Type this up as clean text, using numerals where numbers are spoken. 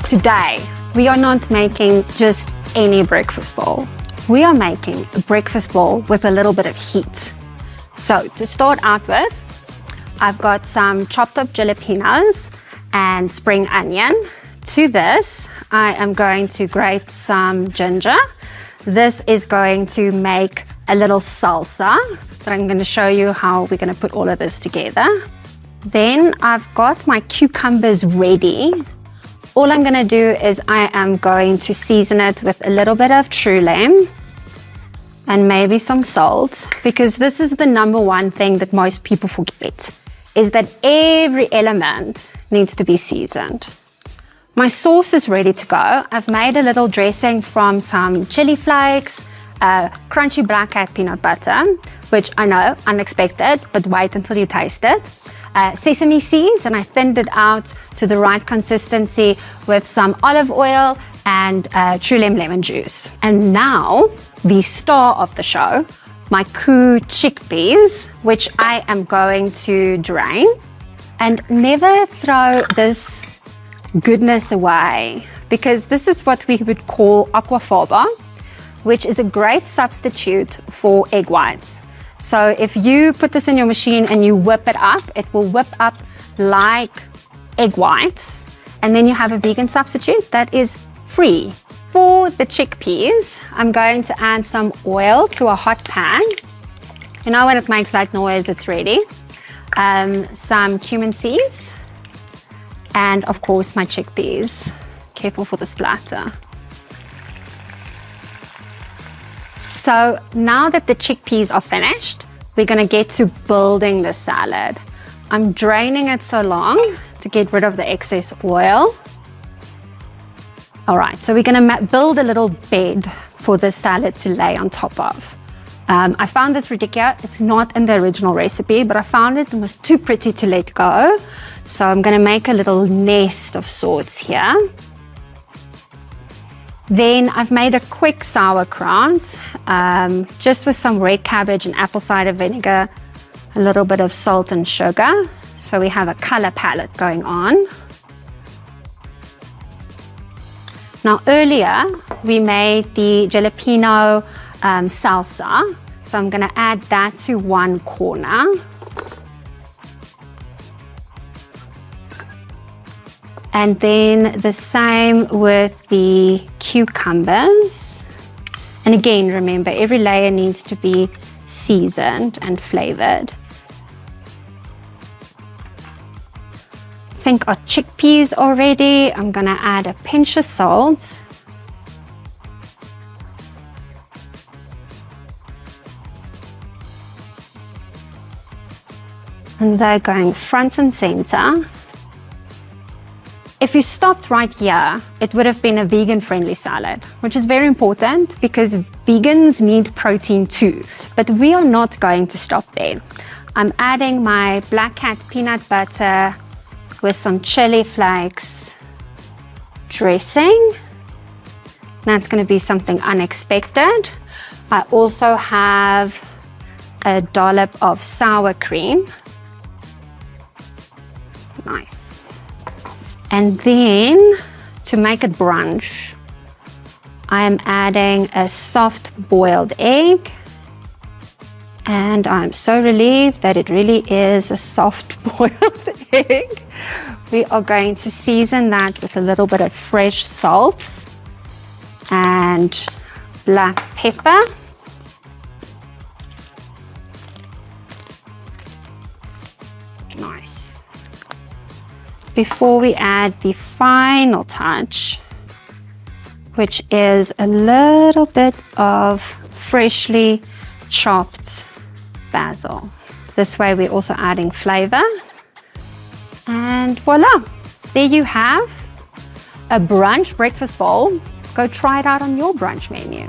Today, we are not making just any breakfast bowl. We are making a breakfast bowl with a little bit of heat. So to start out with, I've got some chopped up jalapenos and spring onion. To this, I am going to grate some ginger. This is going to make a little salsa, but I'm going to show you how we're going to put all of this together. Then I've got my cucumbers ready. All I'm going to do is I am going to season it with a little bit of true lime and maybe some salt, because this is the number one thing that most people forget, is that every element needs to be seasoned. My sauce is ready to go. I've made a little dressing from some chili flakes, crunchy black cat peanut butter, which I know, unexpected, but wait until you taste it. Sesame seeds, and I thinned it out to the right consistency with some olive oil and true lemon juice. And now, the star of the show, my KOO chickpeas, which I am going to drain. And never throw this goodness away, because this is what we would call aquafaba, which is a great substitute for egg whites. So if you put this in your machine and you whip it up, it will whip up like egg whites, and then you have a vegan substitute that is free. For the chickpeas, I'm going to add some oil to a hot pan. You know when it makes that noise, it's ready. Some cumin seeds, and of course my chickpeas. Careful for the splatter. So now that the chickpeas are finished, we're gonna get to building the salad. I'm draining it so long to get rid of the excess oil. All right, so we're gonna build a little bed for the salad to lay on top of. I found this ridiculous. It's not in the original recipe, but I found it was too pretty to let go. So I'm gonna make a little nest of sorts here. Then I've made a quick sauerkraut, just with some red cabbage and apple cider vinegar, a little bit of salt and sugar. So we have a color palette going on. Now earlier, we made the jalapeno salsa. So I'm gonna add that to one corner. And then the same with the cucumbers. And again, remember, every layer needs to be seasoned and flavored. I think our chickpeas are ready. I'm gonna add a pinch of salt. And they're going front and center. If you stopped right here, it would have been a vegan-friendly salad, which is very important because vegans need protein too. But we are not going to stop there. I'm adding my black cat peanut butter with some chili flakes dressing. That's going to be something unexpected. I also have a dollop of sour cream. Nice. And then, to make it brunch, I am adding a soft boiled egg. And I'm so relieved that it really is a soft boiled egg. We are going to season that with a little bit of fresh salt and black pepper. Nice. Before we add the final touch, which is a little bit of freshly chopped basil. This way we're also adding flavor. And voila, there you have a brunch breakfast bowl. Go try it out on your brunch menu.